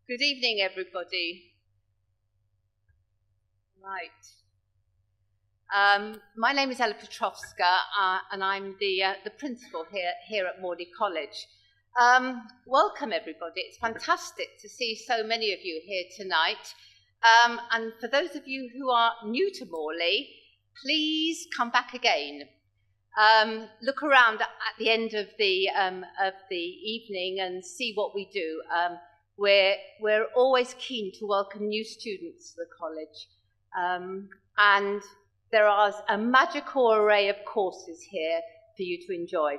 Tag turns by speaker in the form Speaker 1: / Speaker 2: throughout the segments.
Speaker 1: Good evening, everybody. Right. My name is Ella Petrovska, and I'm the principal here at Morley College. Welcome, everybody. It's fantastic to see so many of you here tonight. And for those of you who are new to Morley, please come back again. Look around at the end of the evening and see what we do. We're always keen to welcome new students to the college, and there is a magical array of courses here for you to enjoy.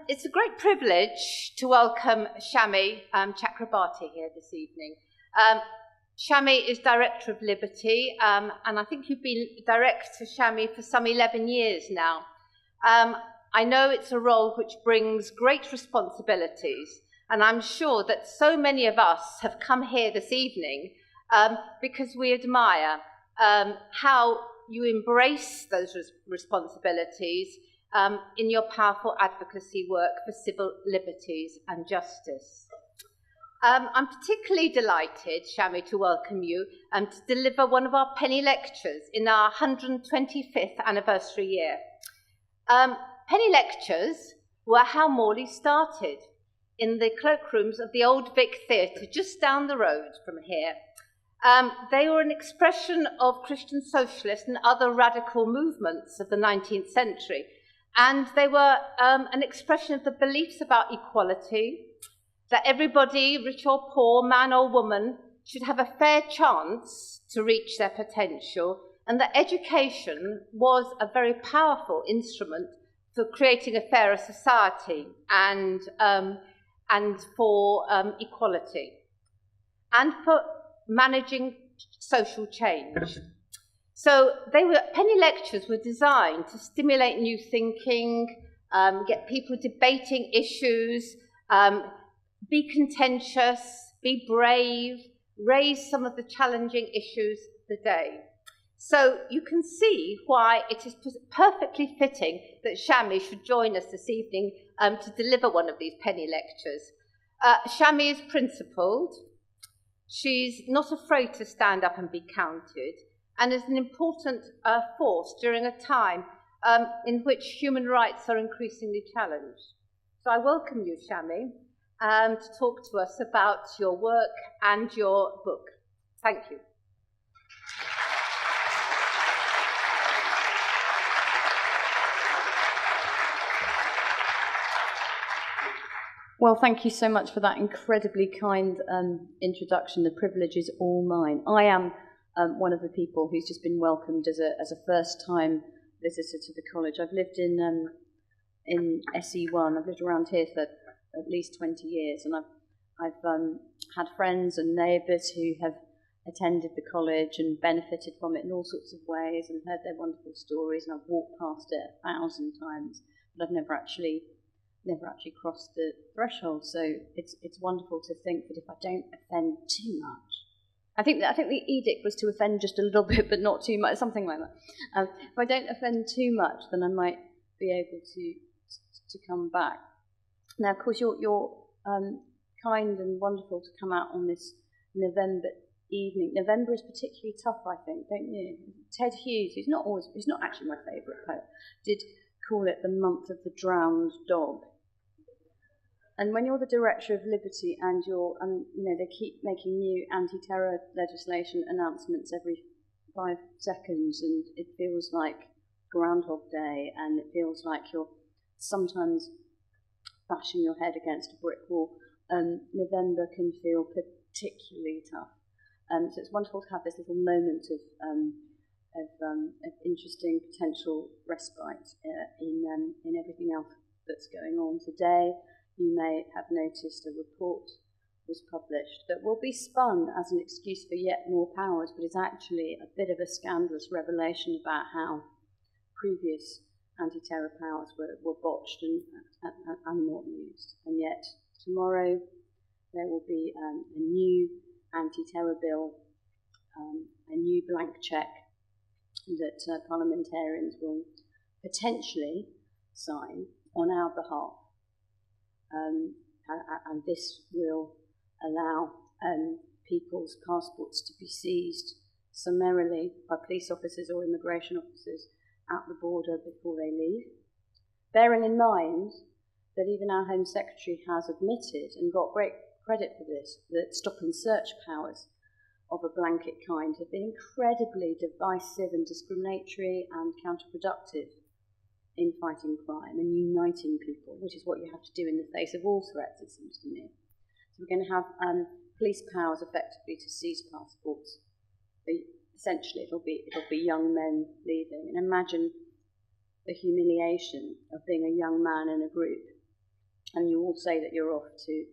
Speaker 1: It's a great privilege to welcome Shami Chakrabarti here this evening. Shami is Director of Liberty, and I think you've been Director, Shami, for some 11 years now. I know it's a role which brings great responsibilities, and I'm sure that so many of us have come here this evening because we admire how you embrace those responsibilities in your powerful advocacy work for civil liberties and justice. I'm particularly delighted, Shami, to welcome you to deliver one of our penny lectures in our 125th anniversary year. Penny lectures were how Morley started, in the cloakrooms of the Old Vic Theatre, just down the road from here. They were an expression of Christian socialist and other radical movements of the 19th century, and they were an expression of the beliefs about equality, that everybody, rich or poor, man or woman, should have a fair chance to reach their potential, and that education was a very powerful instrument for creating a fairer society and for equality, and for managing social change. So penny lectures were designed to stimulate new thinking, get people debating issues, be contentious, be brave, raise some of the challenging issues of the day. So you can see why it is perfectly fitting that Shami should join us this evening to deliver one of these penny lectures. Shami is principled. She's not afraid to stand up and be counted, and is an important force during a time in which human rights are increasingly challenged. So I welcome you, Shami, to talk to us about your work and your book. Thank you.
Speaker 2: Well, thank you so much for that incredibly kind introduction. The privilege is all mine. I am one of the people who's just been welcomed as a first-time visitor to the college. I've lived in SE1. I've lived around here for at least 20 years, and I've had friends and neighbours who have attended the college and benefited from it in all sorts of ways, and heard their wonderful stories. And I've walked past it 1,000 times, but I've never actually crossed the threshold. So it's wonderful to think that if I don't offend too much, I think the edict was to offend just a little bit, but not too much, something like that. If I don't offend too much, then I might be able to come back. Now, of course, you're kind and wonderful to come out on this November evening. November is particularly tough, I think, don't you? Ted Hughes, who's not actually my favourite poet, did call it the month of the drowned dog. And when you're the Director of Liberty and they keep making new anti-terror legislation announcements every 5 seconds, and it feels like Groundhog Day, and it feels like you're sometimes bashing your head against a brick wall, November can feel particularly tough. So it's wonderful to have this little moment of interesting potential respite in everything else that's going on today. You may have noticed a report was published that will be spun as an excuse for yet more powers, but is actually a bit of a scandalous revelation about how previous anti-terror powers were botched and not used. And yet tomorrow there will be a new anti-terror bill, a new blank cheque that parliamentarians will potentially sign on our behalf. And this will allow people's passports to be seized summarily by police officers or immigration officers at the border before they leave. Bearing in mind that even our Home Secretary has admitted and got great credit for this, that stop and search powers of a blanket kind have been incredibly divisive and discriminatory and counterproductive in fighting crime and uniting people, which is what you have to do in the face of all threats, it seems to me. So we're going to have police powers effectively to seize passports. Essentially, it'll be young men leaving. And imagine the humiliation of being a young man in a group, and you all say that you're off to,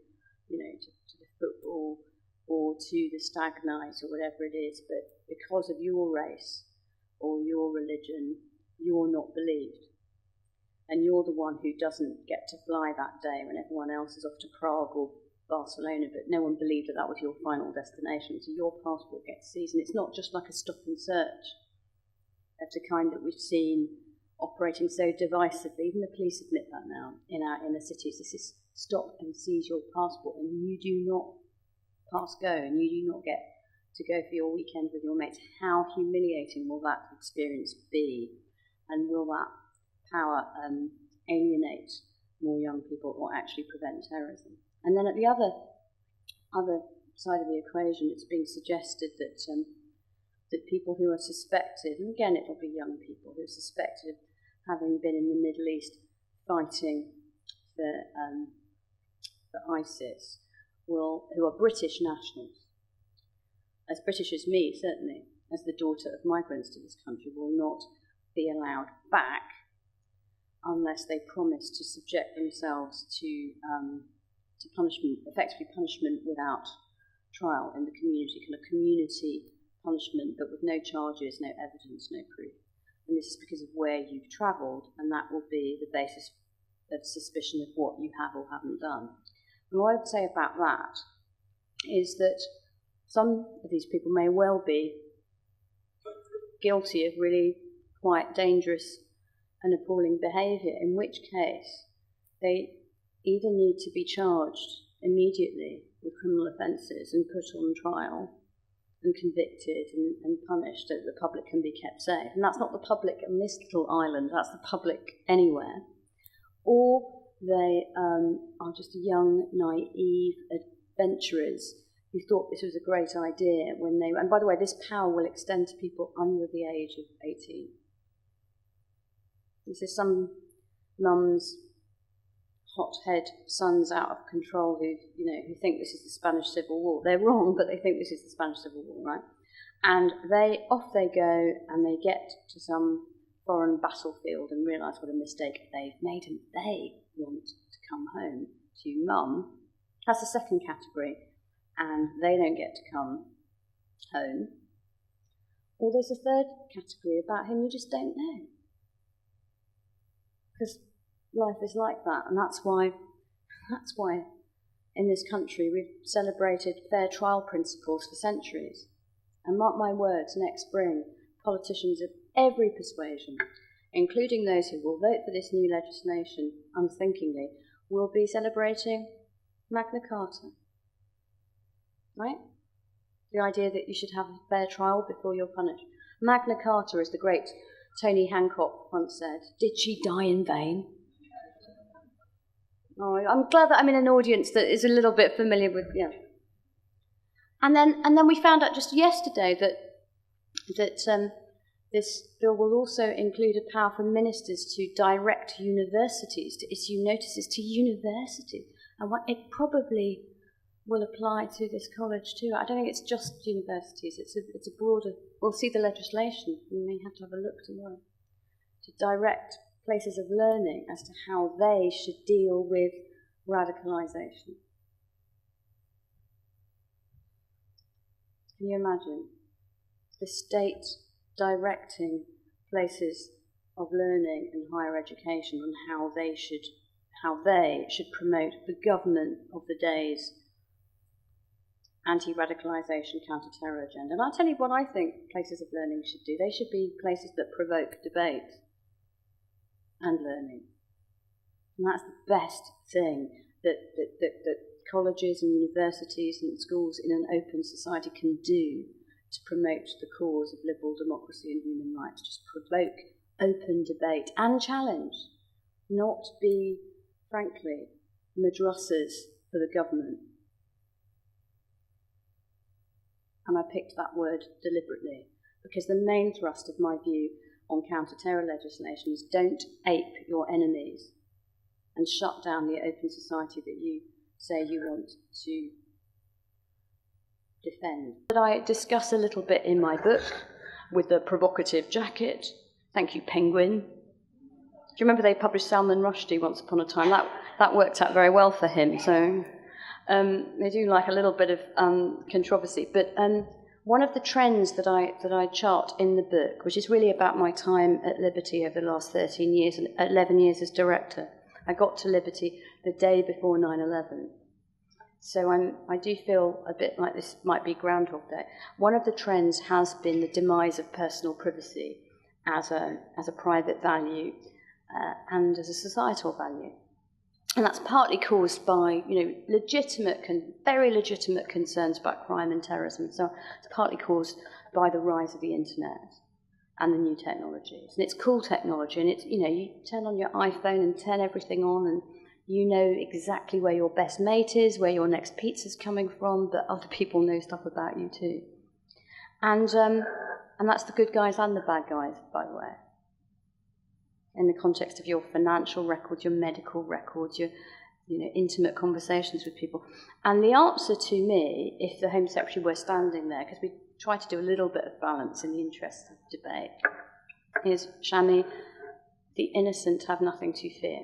Speaker 2: to the football or to the stag night or whatever it is, but because of your race or your religion, you're not believed. And you're the one who doesn't get to fly that day when everyone else is off to Prague or Barcelona, but no one believed that was your final destination, so your passport gets seized. And it's not just like a stop and search of the kind that we've seen operating so divisively. Even the police admit that now in our inner cities. This is stop and seize your passport, and you do not pass go, and you do not get to go for your weekend with your mates. How humiliating will that experience be? And will that power alienate more young people or actually prevent terrorism? And then at the other side of the equation, it's being suggested that that people who are suspected, and again it'll be young people who are suspected of having been in the Middle East fighting for ISIS, who are British nationals, as British as me, certainly, as the daughter of migrants to this country, will not be allowed back unless they promise to subject themselves to punishment, effectively punishment without trial in the community, kind of community punishment, but with no charges, no evidence, no proof. And this is because of where you've travelled, and that will be the basis of suspicion of what you have or haven't done. And what I would say about that is that some of these people may well be guilty of really quite dangerous and appalling behaviour, in which case they either need to be charged immediately with criminal offences and put on trial and convicted and punished so that the public can be kept safe. And that's not the public on this little island, that's the public anywhere. Or they are just young, naive adventurers who thought this was a great idea when they... And by the way, this power will extend to people under the age of 18. This is some mums' hothead sons out of control who think this is the Spanish Civil War. They're wrong, but they think this is the Spanish Civil War, right? And off they go, and they get to some foreign battlefield and realise what a mistake they've made, and they want to come home to mum. That's the second category, and they don't get to come home. Or there's a third category about whom you just don't know. Because life is like that, and that's why in this country we've celebrated fair trial principles for centuries. And mark my words, next spring, politicians of every persuasion, including those who will vote for this new legislation unthinkingly, will be celebrating Magna Carta. Right? The idea that you should have a fair trial before you're punished. Magna Carta, as the great Tony Hancock once said, did she die in vain? Oh, I'm glad that I'm in an audience that is a little bit familiar with, yeah. And then we found out just yesterday that this bill will also include a power for ministers to direct universities to issue notices to universities, and it probably will apply to this college too. I don't think it's just universities. It's a broader. We'll see the legislation. We may have to have a look tomorrow to direct places of learning as to how they should deal with radicalisation. Can you imagine the state directing places of learning and higher education on how they should promote the government of the day's anti-radicalisation, counter-terror agenda? And I'll tell you what I think places of learning should do. They should be places that provoke debate and learning. And that's the best thing that colleges and universities and schools in an open society can do to promote the cause of liberal democracy and human rights. Just provoke open debate and challenge, not be, frankly, madrasas for the government. And I picked that word deliberately because the main thrust of my view on counter-terror legislation is don't ape your enemies and shut down the open society that you say you want to defend. But I discuss a little bit in my book with the provocative jacket. Thank you, Penguin. Do you remember they published Salman Rushdie once upon a time? That worked out very well for him, so they do like a little bit of controversy. But one of the trends that I chart in the book, which is really about my time at Liberty over the last 13 years and 11 years as director, I got to Liberty the day before 9/11. So I do feel a bit like this might be Groundhog Day. One of the trends has been the demise of personal privacy as a private value and as a societal value. And that's partly caused by, very legitimate concerns about crime and terrorism. So it's partly caused by the rise of the internet and the new technologies. And it's cool technology, and it's, you turn on your iPhone and turn everything on, and you know exactly where your best mate is, where your next pizza's coming from, but other people know stuff about you too. And that's the good guys and the bad guys, by the way. In the context of your financial records, your medical records, your intimate conversations with people. And the answer to me, if the Home Secretary were standing there, because we try to do a little bit of balance in the interest of debate, is, Shami, the innocent have nothing to fear.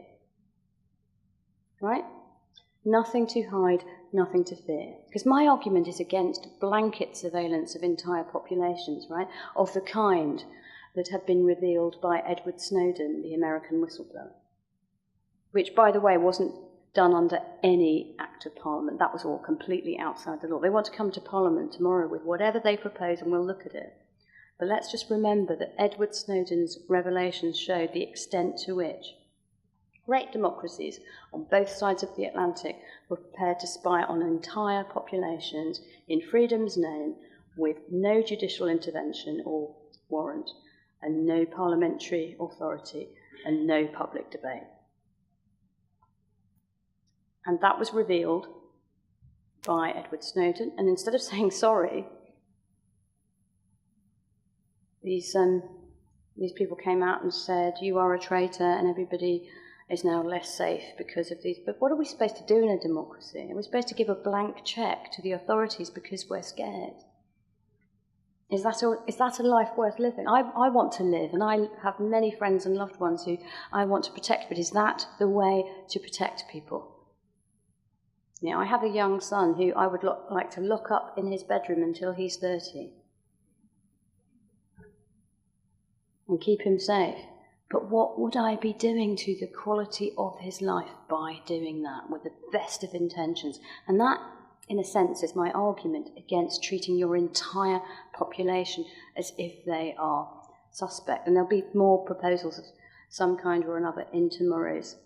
Speaker 2: Right? Nothing to hide, nothing to fear. Because my argument is against blanket surveillance of entire populations, right, of the kind that had been revealed by Edward Snowden, the American whistleblower, which, by the way, wasn't done under any act of Parliament. That was all completely outside the law. They want to come to Parliament tomorrow with whatever they propose and we'll look at it. But let's just remember that Edward Snowden's revelations showed the extent to which great democracies on both sides of the Atlantic were prepared to spy on entire populations in freedom's name with no judicial intervention or warrant, and no parliamentary authority, and no public debate. And that was revealed by Edward Snowden, and instead of saying sorry, these people came out and said, you are a traitor, and everybody is now less safe because of these. But what are we supposed to do in a democracy? Are we supposed to give a blank check to the authorities because we're scared? Is that a life worth living? I want to live, and I have many friends and loved ones who I want to protect, but is that the way to protect people? I have a young son who I would like to lock up in his bedroom until he's 30 and keep him safe. But what would I be doing to the quality of his life by doing that with the best of intentions? And that, in a sense, is my argument against treating your entire population as if they are suspect. And there'll be more proposals of some kind or another in tomorrow's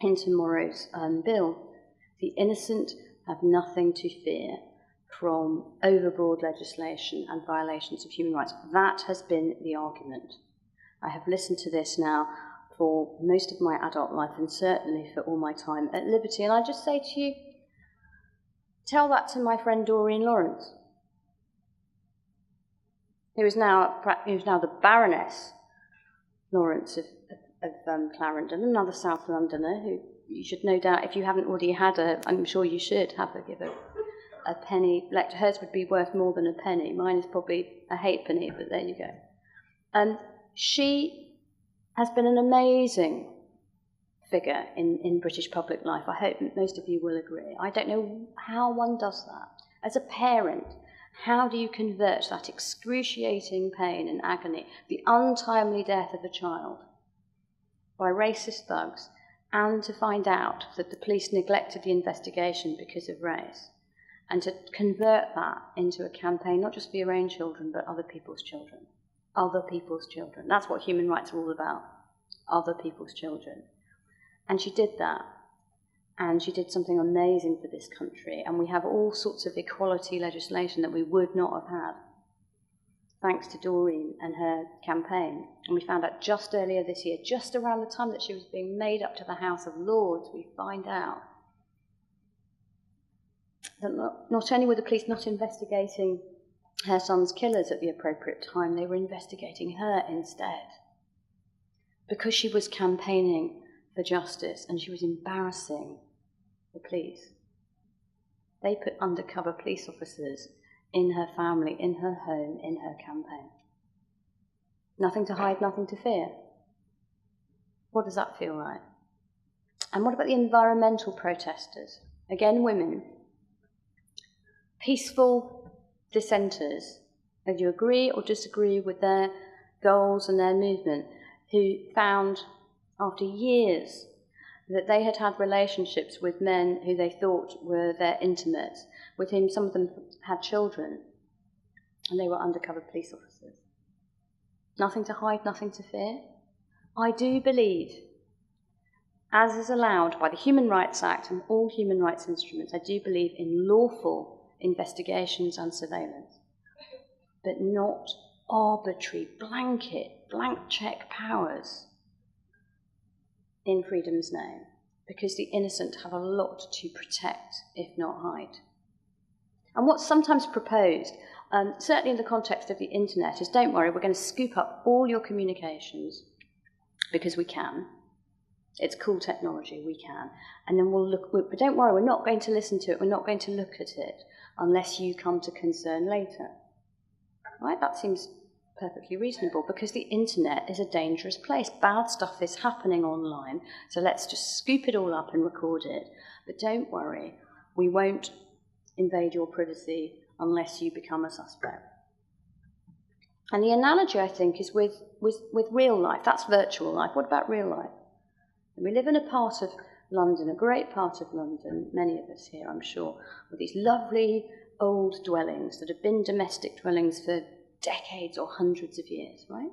Speaker 2: bill. The innocent have nothing to fear from overbroad legislation and violations of human rights. That has been the argument. I have listened to this now for most of my adult life, and certainly for all my time at Liberty. And I just say to you, tell that to my friend Doreen Lawrence, who is now the Baroness Lawrence of Clarendon, another South Londoner who you should no doubt, if you haven't already had I'm sure you should have give a penny lecture. Hers would be worth more than a penny. Mine is probably a halfpenny, but there you go. She has been an amazing figure in British public life. I hope most of you will agree. I don't know how one does that. As a parent, how do you convert that excruciating pain and agony, the untimely death of a child, by racist thugs, and to find out that the police neglected the investigation because of race, and to convert that into a campaign, not just for your own children, but other people's children. Other people's children. That's what human rights are all about. Other people's children. And she did that. And she did something amazing for this country. And we have all sorts of equality legislation that we would not have had, thanks to Doreen and her campaign. And we found out just earlier this year, just around the time that she was being made up to the House of Lords, we find out that not only were the police not investigating her son's killers at the appropriate time, they were investigating her instead, because she was campaigning for justice and she was embarrassing the police. They put undercover police officers in her family, in her home, in her campaign. Nothing to hide, nothing to fear. What does that feel like? And what about the environmental protesters? Again, women. Peaceful dissenters, whether you agree or disagree with their goals and their movement, who found after years that they had had relationships with men who they thought were their intimates, with whom some of them had children, and they were undercover police officers. Nothing to hide, nothing to fear. I do believe, as is allowed by the Human Rights Act and all human rights instruments, I do believe in lawful investigations and surveillance, but not arbitrary, blank check powers in freedom's name, because the innocent have a lot to protect, if not hide. And what's sometimes proposed, certainly in the context of the internet, is don't worry, we're going to scoop up all your communications, because we can. It's cool technology, we can. And then we'll look, but don't worry, we're not going to listen to it, we're not going to look at it, unless you come to concern later. Right? That seems perfectly reasonable, because the internet is a dangerous place. Bad stuff is happening online, so let's just scoop it all up and record it. But don't worry, we won't invade your privacy unless you become a suspect. And the analogy, I think, is with real life. That's virtual life. What about real life? We live in a part of London, a great part of London, many of us here, I'm sure, with these lovely old dwellings that have been domestic dwellings for decades or hundreds of years, right?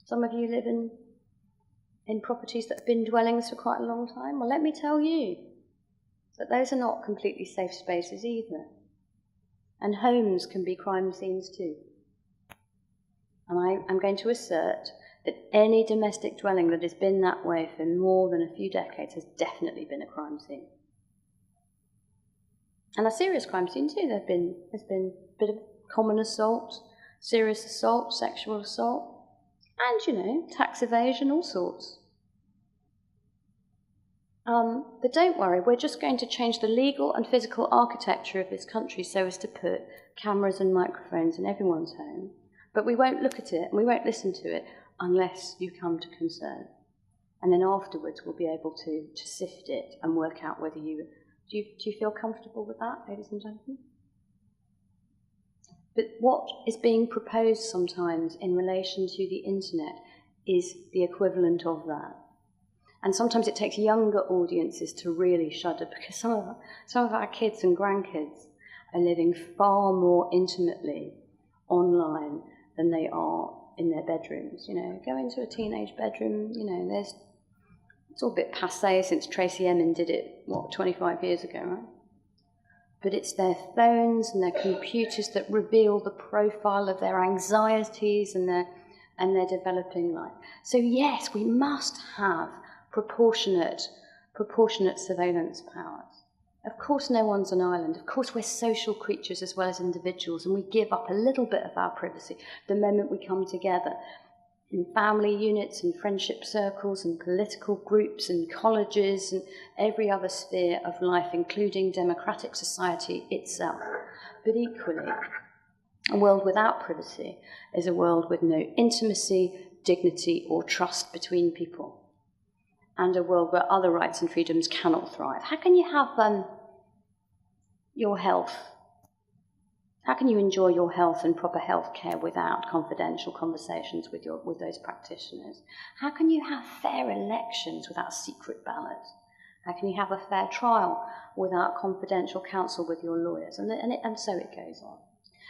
Speaker 2: Some of you live in properties that have been dwellings for quite a long time. Well, let me tell you that those are not completely safe spaces either. And homes can be crime scenes too. And I'm going to assert that any domestic dwelling that has been that way for more than a few decades has definitely been a crime scene. And a serious crime scene too. There's been a bit of common assault, serious assault, sexual assault, and, tax evasion, all sorts. But don't worry, we're just going to change the legal and physical architecture of this country so as to put cameras and microphones in everyone's home. But we won't look at it and we won't listen to it unless you come to concern. And then afterwards we'll be able to sift it and work out whether you... Do you feel comfortable with that, ladies and gentlemen? But what is being proposed sometimes in relation to the internet is the equivalent of that. And sometimes it takes younger audiences to really shudder, because some of our kids and grandkids are living far more intimately online than they are in their bedrooms. Go into a teenage bedroom, it's all a bit passé since Tracy Emin did it, 25 years ago, right? But it's their phones and their computers that reveal the profile of their anxieties and their developing life. So yes, we must have proportionate surveillance powers. Of course no one's an island. Of course we're social creatures as well as individuals, and we give up a little bit of our privacy the moment we come together in family units and friendship circles and political groups and colleges and every other sphere of life, including democratic society itself. But equally, a world without privacy is a world with no intimacy, dignity, or trust between people, and a world where other rights and freedoms cannot thrive. How can you have your health? How can you enjoy your health and proper health care without confidential conversations with those practitioners? How can you have fair elections without secret ballots? How can you have a fair trial without confidential counsel with your lawyers? And so it goes on.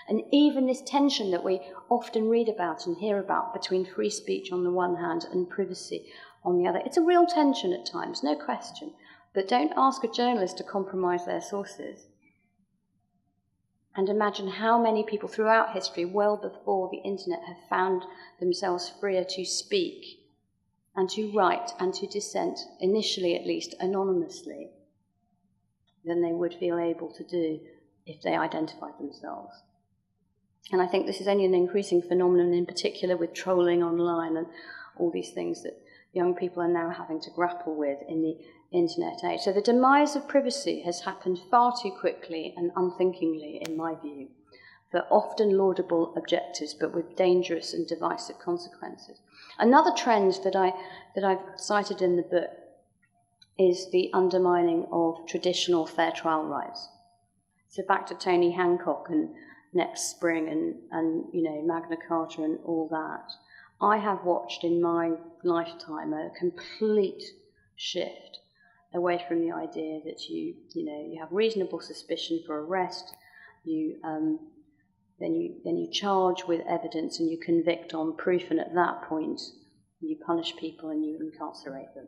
Speaker 2: And even this tension that we often read about and hear about between free speech on the one hand and privacy on the other, it's a real tension at times, no question. But don't ask a journalist to compromise their sources. And imagine how many people throughout history, well before the internet, have found themselves freer to speak and to write and to dissent, initially at least anonymously, than they would feel able to do if they identified themselves. And I think this is only an increasing phenomenon, in particular with trolling online and all these things that young people are now having to grapple with in the internet age. So the demise of privacy has happened far too quickly and unthinkingly, in my view, for often laudable objectives, but with dangerous and divisive consequences. Another trend that I've cited in the book is the undermining of traditional fair trial rights. So back to Tony Hancock and Next Spring and Magna Carta and all that. I have watched in my lifetime a complete shift away from the idea that you have reasonable suspicion for arrest, then you charge with evidence and you convict on proof, and at that point you punish people and you incarcerate them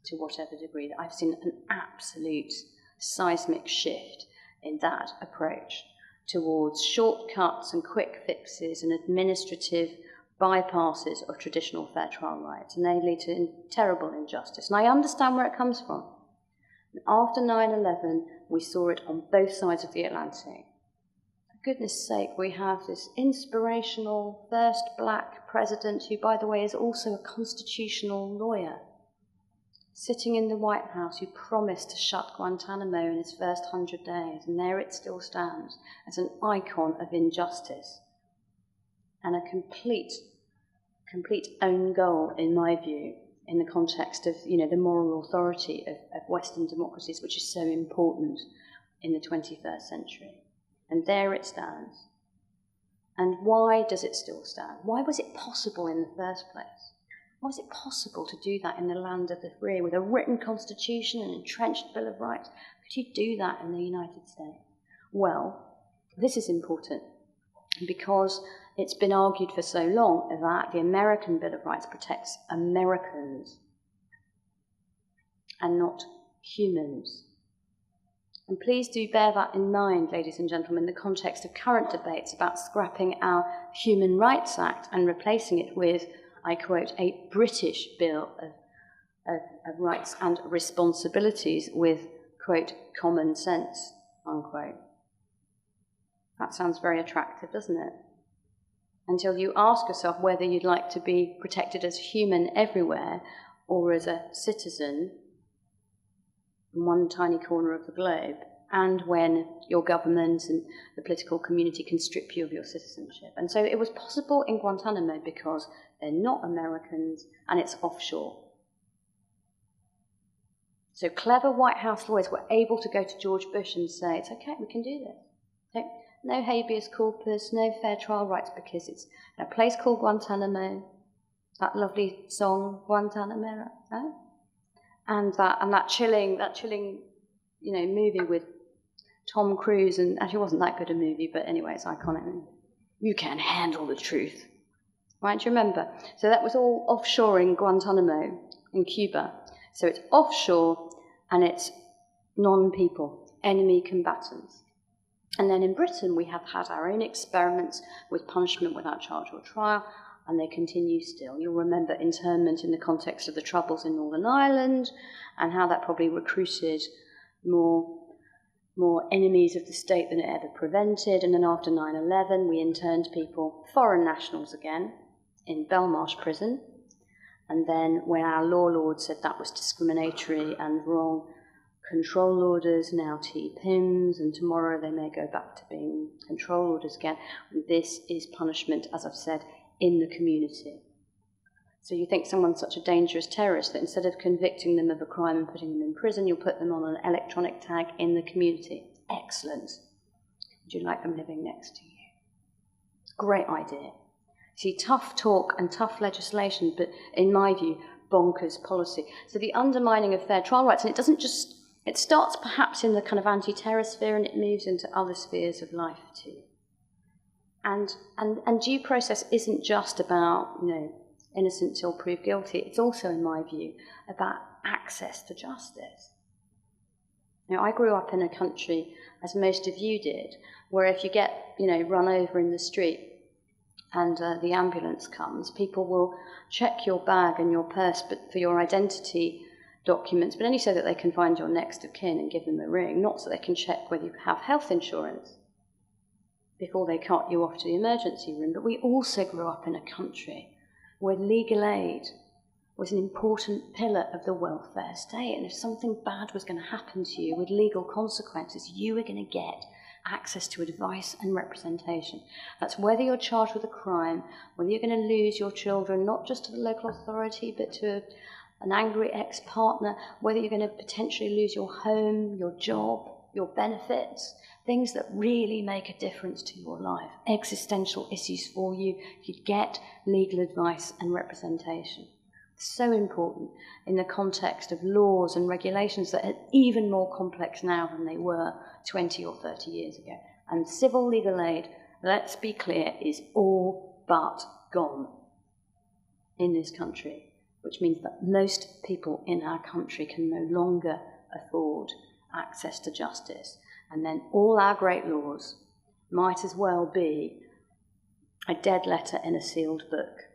Speaker 2: to whatever degree. I've seen an absolute seismic shift in that approach towards shortcuts and quick fixes and administrative bypasses of traditional fair trial rights, and they lead to terrible injustice. And I understand where it comes from. After 9/11, we saw it on both sides of the Atlantic. For goodness sake, we have this inspirational first black president, who, by the way, is also a constitutional lawyer, sitting in the White House, who promised to shut Guantanamo in his first 100 days, and there it still stands as an icon of injustice and a complete own goal, in my view, in the context of the moral authority of Western democracies, which is so important in the 21st century. And there it stands. And why does it still stand? Why was it possible in the first place? Why is it possible to do that in the land of the free with a written constitution and an entrenched Bill of Rights? Could you do that in the United States? Well, this is important because it's been argued for so long that the American Bill of Rights protects Americans and not humans. And please do bear that in mind, ladies and gentlemen, in the context of current debates about scrapping our Human Rights Act and replacing it with, I quote, a British Bill of Rights and Responsibilities with, quote, common sense, unquote. That sounds very attractive, doesn't it? Until you ask yourself whether you'd like to be protected as human everywhere or as a citizen in one tiny corner of the globe, and when your government and the political community can strip you of your citizenship. And so it was possible in Guantanamo because they're not Americans and it's offshore. So clever White House lawyers were able to go to George Bush and say, it's okay, we can do this. No habeas corpus, no fair trial rights, because it's in a place called Guantanamo, that lovely song, Guantanamera, right? And that chilling, movie with Tom Cruise, and actually it wasn't that good a movie, but anyway, it's iconic. You can handle the truth. Right, do you remember? So that was all offshore in Guantanamo, in Cuba. So it's offshore, and it's non-people, enemy combatants. And then in Britain, we have had our own experiments with punishment without charge or trial, and they continue still. You'll remember internment in the context of the Troubles in Northern Ireland, and how that probably recruited more enemies of the state than it ever prevented. And then after 9/11, we interned people, foreign nationals again, in Belmarsh prison. And then when our law lords said that was discriminatory and wrong, control orders, now TPIMs, and tomorrow they may go back to being control orders again. And this is punishment, as I've said, in the community. So you think someone's such a dangerous terrorist that instead of convicting them of a crime and putting them in prison, you'll put them on an electronic tag in the community. Excellent. Would you like them living next to you? Great idea. See, tough talk and tough legislation, but in my view, bonkers policy. So the undermining of fair trial rights, and it starts perhaps in the kind of anti-terror sphere, and it moves into other spheres of life too. And due process isn't just about, innocent till proved guilty. It's also, in my view, about access to justice. Now, I grew up in a country, as most of you did, where if you get, run over in the street and the ambulance comes, people will check your bag and your purse for your identity documents, but only so that they can find your next of kin and give them a ring, not so they can check whether you have health insurance before they cart you off to the emergency room. But we also grew up in a country where legal aid was an important pillar of the welfare state, and if something bad was going to happen to you with legal consequences, you were going to get access to advice and representation. That's whether you're charged with a crime, whether you're going to lose your children, not just to the local authority, but to an angry ex-partner, whether you're going to potentially lose your home, your job, your benefits, things that really make a difference to your life, existential issues for you, you'd get legal advice and representation. So important in the context of laws and regulations that are even more complex now than they were 20 or 30 years ago. And civil legal aid, let's be clear, is all but gone in this country, which means that most people in our country can no longer afford access to justice. And then all our great laws might as well be a dead letter in a sealed book,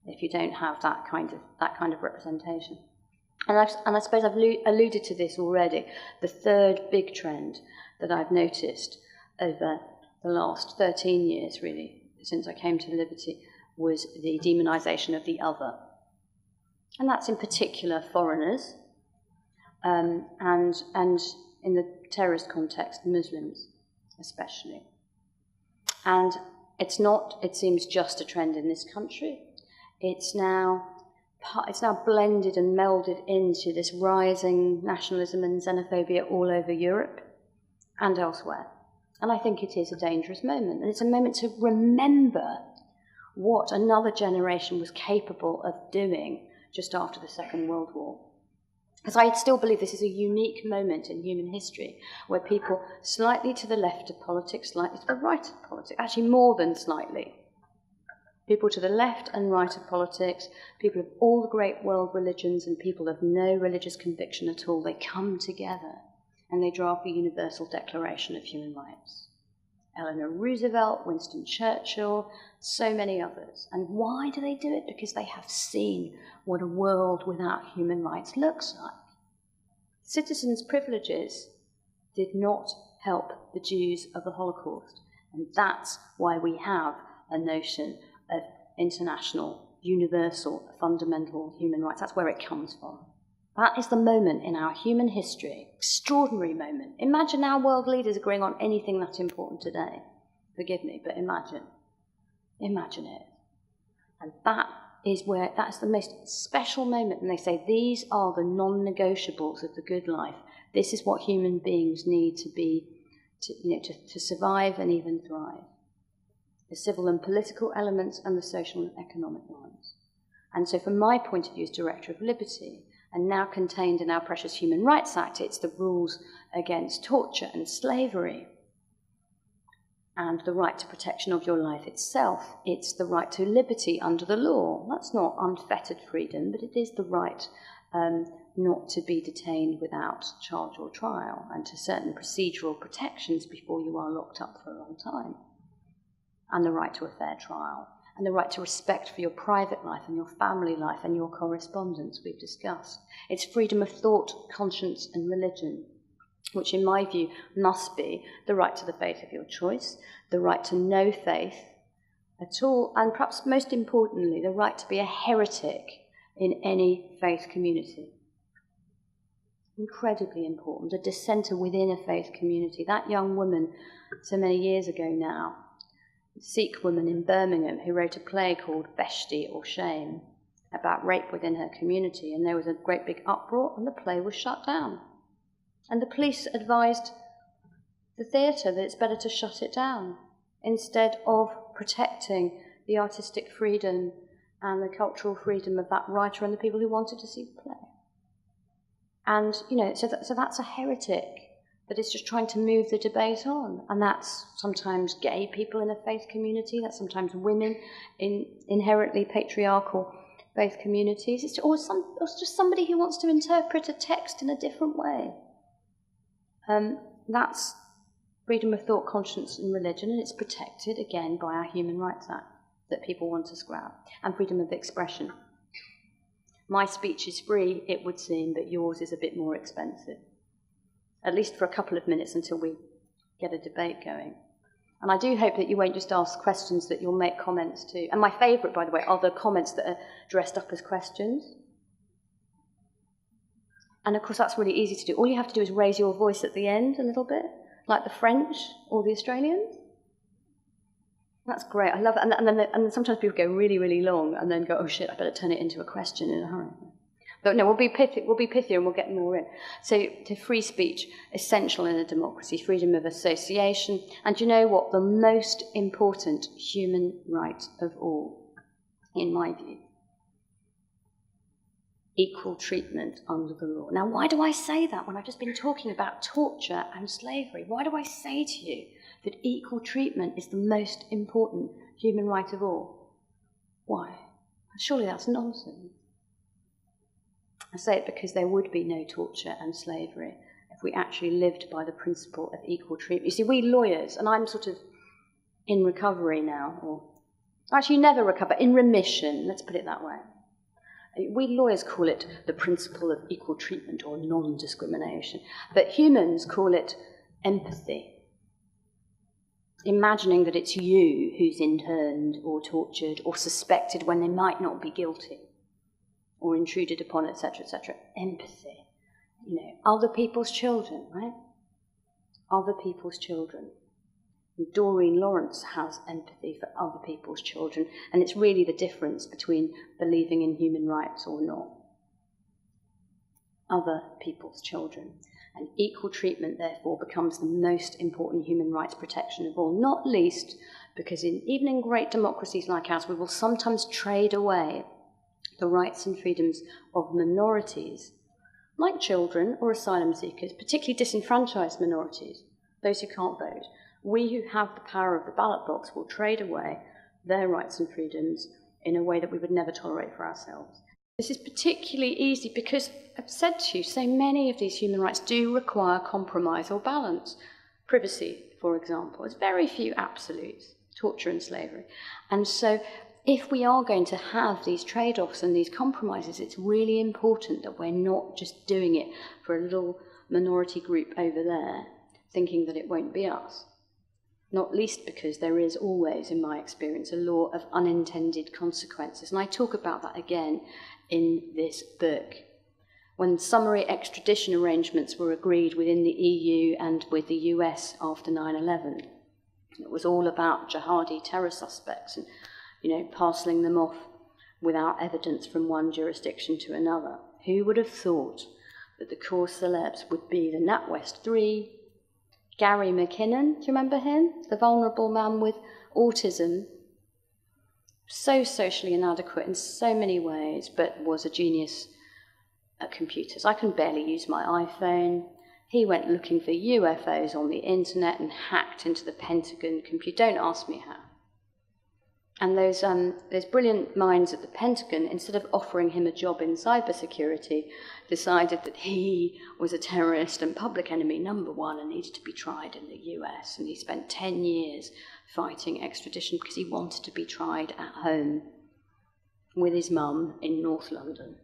Speaker 2: if you don't have that kind of representation. And I suppose I've alluded to this already. The third big trend that I've noticed over the last 13 years, really, since I came to Liberty, was the demonisation of the other. And that's in particular foreigners, and in the terrorist context, Muslims especially. And it's not, it seems, just a trend in this country. It's now blended and melded into this rising nationalism and xenophobia all over Europe and elsewhere. And I think it is a dangerous moment. And it's a moment to remember what another generation was capable of doing just after the Second World War. Because I still believe this is a unique moment in human history where people slightly to the left of politics, slightly to the right of politics, actually more than slightly, people to the left and right of politics, people of all the great world religions and people of no religious conviction at all, they come together and they draft the Universal Declaration of Human Rights. Eleanor Roosevelt, Winston Churchill, so many others. And why do they do it? Because they have seen what a world without human rights looks like. Citizens' privileges did not help the Jews of the Holocaust. And that's why we have a notion of international, universal, fundamental human rights. That's where it comes from. That is the moment in our human history, extraordinary moment. Imagine our world leaders agreeing on anything that's important today. Forgive me, but imagine it. And that's the most special moment. And they say these are the non-negotiables of the good life. This is what human beings need to be, to survive and even thrive. The civil and political elements and the social and economic ones. And so from my point of view as Director of Liberty, and now contained in our precious Human Rights Act, it's the rules against torture and slavery, and the right to protection of your life itself. It's the right to liberty under the law. That's not unfettered freedom, but it is the right not to be detained without charge or trial, and to certain procedural protections before you are locked up for a long time, and the right to a fair trial, and the right to respect for your private life and your family life and your correspondence we've discussed. It's freedom of thought, conscience and religion, which in my view must be the right to the faith of your choice, the right to no faith at all, and perhaps most importantly, the right to be a heretic in any faith community. Incredibly important, a dissenter within a faith community. That young woman, so many years ago now, Sikh woman in Birmingham who wrote a play called Beshti or Shame about rape within her community, and there was a great big uproar and the play was shut down. And the police advised the theatre that it's better to shut it down instead of protecting the artistic freedom and the cultural freedom of that writer and the people who wanted to see the play. And, so that's a heretic that is just trying to move the debate on. And that's sometimes gay people in a faith community, that's sometimes women in inherently patriarchal both communities, or just somebody who wants to interpret a text in a different way. That's freedom of thought, conscience and religion, and it's protected, again, by our Human Rights Act that people want to scrap, and freedom of expression. My speech is free, it would seem, but yours is a bit more expensive, at least for a couple of minutes until we get a debate going. And I do hope that you won't just ask questions, that you'll make comments too. And my favourite, by the way, are the comments that are dressed up as questions. And of course, that's really easy to do. All you have to do is raise your voice at the end a little bit, like the French or the Australians. That's great. I love it. And sometimes people go really, really long and then go, oh shit, I better turn it into a question in a hurry. But no, we'll be pithier and we'll get more in. So to free speech, essential in a democracy, freedom of association, and you know what? The most important human right of all, in my view, equal treatment under the law. Now, why do I say that when I've just been talking about torture and slavery? Why do I say to you that equal treatment is the most important human right of all? Why? Surely that's nonsense. I say it because there would be no torture and slavery if we actually lived by the principle of equal treatment. You see, we lawyers, and I'm sort of in recovery now, or actually never recover, in remission, let's put it that way. We lawyers call it the principle of equal treatment or non-discrimination, but humans call it empathy. Imagining that it's you who's interned or tortured or suspected when they might not be guilty, or intruded upon, etc., etc. Empathy. You know, other people's children, right? Other people's children. And Doreen Lawrence has empathy for other people's children, and it's really the difference between believing in human rights or not. Other people's children. And equal treatment, therefore, becomes the most important human rights protection of all, not least because even in great democracies like ours, we will sometimes trade away the rights and freedoms of minorities, like children or asylum seekers, particularly disenfranchised minorities, those who can't vote. We who have the power of the ballot box will trade away their rights and freedoms in a way that we would never tolerate for ourselves. This is particularly easy because, I've said to you, so many of these human rights do require compromise or balance. Privacy, for example, there's very few absolutes, torture and slavery. And so if we are going to have these trade-offs and these compromises, it's really important that we're not just doing it for a little minority group over there, thinking that it won't be us. Not least because there is always, in my experience, a law of unintended consequences. And I talk about that again in this book. When summary extradition arrangements were agreed within the EU and with the US after 9/11, it was all about jihadi terror suspects and parceling them off without evidence from one jurisdiction to another. Who would have thought that the core celebs would be the NatWest 3, Gary McKinnon, do you remember him? The vulnerable man with autism, so socially inadequate in so many ways, but was a genius at computers. I can barely use my iPhone. He went looking for UFOs on the internet and hacked into the Pentagon computer. Don't ask me how. And those brilliant minds at the Pentagon, instead of offering him a job in cybersecurity, decided that he was a terrorist and public enemy number one and needed to be tried in the US. And he spent 10 years fighting extradition because he wanted to be tried at home with his mum in North London.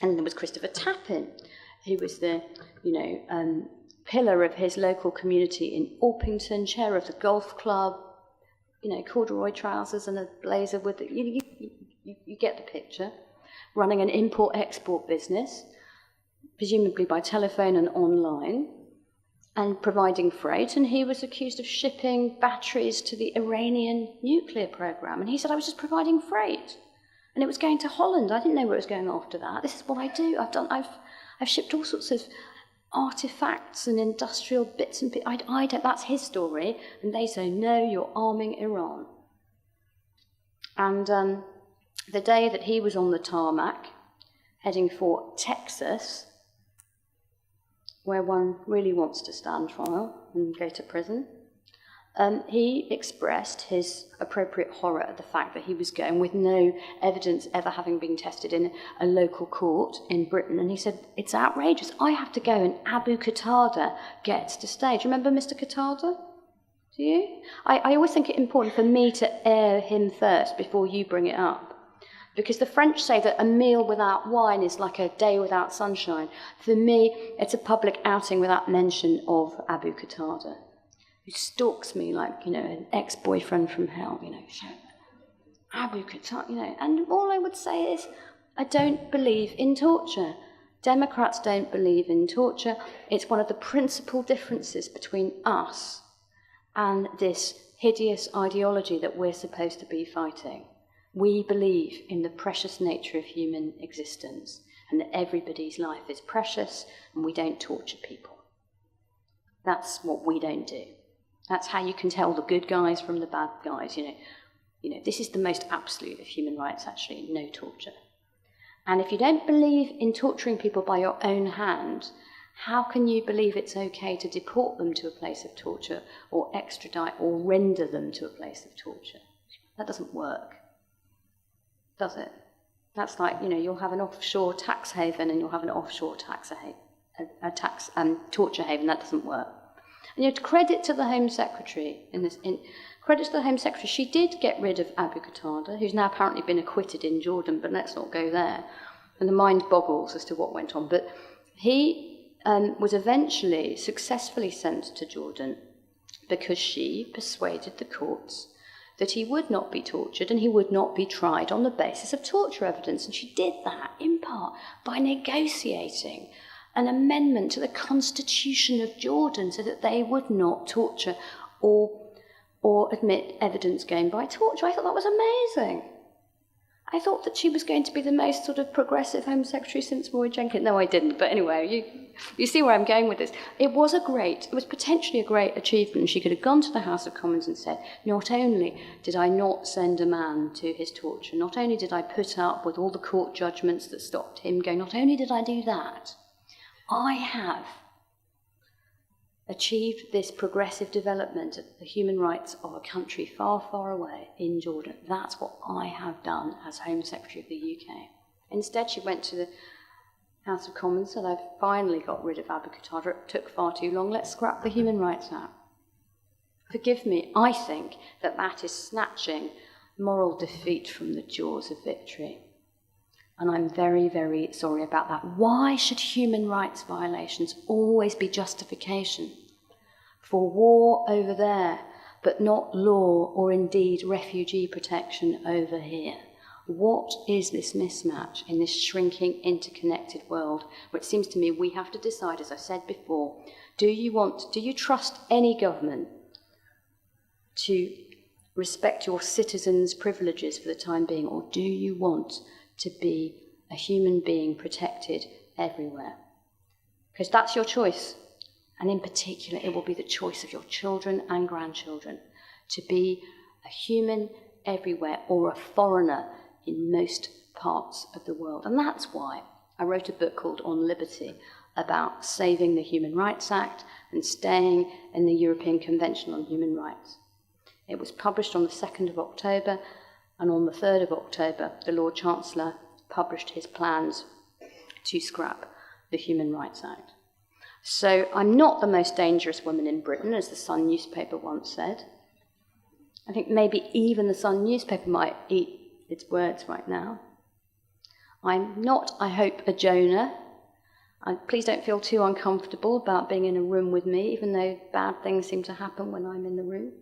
Speaker 2: And there was Christopher Tappin, who was the, pillar of his local community in Orpington, chair of the golf club, corduroy trousers and a blazer with it. You get the picture. Running an import-export business, presumably by telephone and online, and providing freight. And he was accused of shipping batteries to the Iranian nuclear program. And he said, I was just providing freight. And it was going to Holland. I didn't know where it was going after that. This is what I do. I've shipped all sorts of artifacts and industrial bits and bits. That's his story. And they say, no, you're arming Iran. And the day that he was on the tarmac, heading for Texas, where one really wants to stand trial and go to prison, he expressed his appropriate horror at the fact that he was going with no evidence ever having been tested in a local court in Britain. And he said, it's outrageous. I have to go and Abu Qatada gets to stay. Do you remember Mr. Qatada? Do you? I always think it important for me to air him first before you bring it up. Because the French say that a meal without wine is like a day without sunshine. For me, it's a public outing without mention of Abu Qatada, who stalks me like, an ex-boyfriend from hell, Abu Qatada, and all I would say is, I don't believe in torture. Democrats don't believe in torture. It's one of the principal differences between us and this hideous ideology that we're supposed to be fighting. We believe in the precious nature of human existence and that everybody's life is precious and we don't torture people. That's what we don't do. That's how you can tell the good guys from the bad guys. This is the most absolute of human rights, actually, no torture. And if you don't believe in torturing people by your own hand, how can you believe it's okay to deport them to a place of torture or extradite or render them to a place of torture? That doesn't work, does it? That's like, you'll have an offshore tax haven and you'll have an offshore torture haven. That doesn't work. And credit to the Home Secretary credit to the Home Secretary. She did get rid of Abu Qatada, who's now apparently been acquitted in Jordan, but let's not go there. And the mind boggles as to what went on. But he was eventually successfully sent to Jordan because she persuaded the courts that he would not be tortured and he would not be tried on the basis of torture evidence. And she did that, in part, by negotiating an amendment to the Constitution of Jordan so that they would not torture or admit evidence gained by torture. I thought that was amazing. I thought that she was going to be the most sort of progressive Home Secretary since Roy Jenkins. No, I didn't. But anyway, you see where I'm going with this. It was potentially a great achievement. She could have gone to the House of Commons and said, not only did I not send a man to his torture, not only did I put up with all the court judgments that stopped him going, not only did I do that, I have achieved this progressive development of the human rights of a country far, far away in Jordan. That's what I have done as Home Secretary of the UK. Instead, she went to the House of Commons and said, I've finally got rid of Abu Qatada. It took far too long. Let's scrap the Human Rights Act. Forgive me, I think that is snatching moral defeat from the jaws of victory. And I'm very, very sorry about that. Why should human rights violations always be justification for war over there, but not law or indeed refugee protection over here? What is this mismatch in this shrinking, interconnected world, where it seems to me we have to decide, as I said before, do you trust any government to respect your citizens' privileges for the time being, or do you want to be a human being protected everywhere? Because that's your choice. And in particular, it will be the choice of your children and grandchildren to be a human everywhere or a foreigner in most parts of the world. And that's why I wrote a book called On Liberty about saving the Human Rights Act and staying in the European Convention on Human Rights. It was published on the 2nd of October, and on the 3rd of October, the Lord Chancellor published his plans to scrap the Human Rights Act. So I'm not the most dangerous woman in Britain, as the Sun newspaper once said. I think maybe even the Sun newspaper might eat its words right now. I'm not, I hope, a Jonah. Please don't feel too uncomfortable about being in a room with me, even though bad things seem to happen when I'm in the room.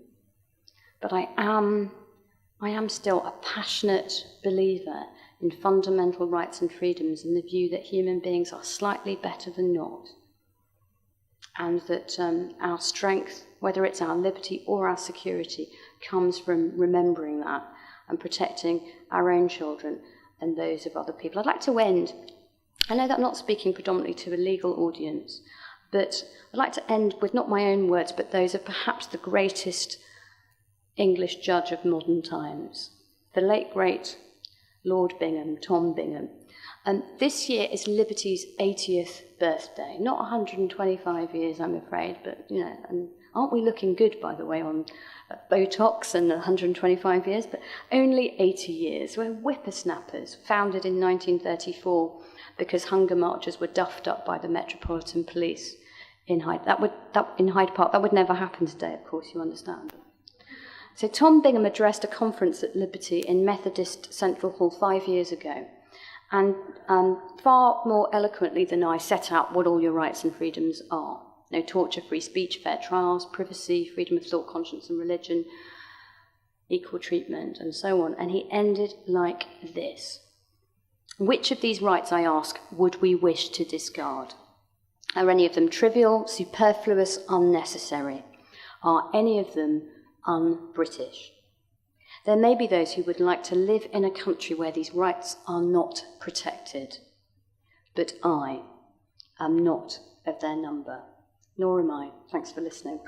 Speaker 2: But I am still a passionate believer in fundamental rights and freedoms and the view that human beings are slightly better than not. And that our strength, whether it's our liberty or our security, comes from remembering that and protecting our own children and those of other people. I'd like to end, I know that I'm not speaking predominantly to a legal audience, but I'd like to end with not my own words, but those of perhaps the greatest English judge of modern times, the late, great Lord Bingham, Tom Bingham. And this year is Liberty's 80th birthday. Not 125 years, I'm afraid, but, and aren't we looking good, by the way, on Botox and 125 years? But only 80 years. We're whippersnappers, founded in 1934 because hunger marchers were duffed up by the Metropolitan Police in Hyde Park. That would never happen today, of course, you understand. So Tom Bingham addressed a conference at Liberty in Methodist Central Hall 5 years ago, and far more eloquently than I set out what all your rights and freedoms are. No torture, free speech, fair trials, privacy, freedom of thought, conscience and religion, equal treatment, and so on. And he ended like this. Which of these rights, I ask, would we wish to discard? Are any of them trivial, superfluous, unnecessary? Are any of them un-British? There may be those who would like to live in a country where these rights are not protected, but I am not of their number, nor am I. Thanks for listening.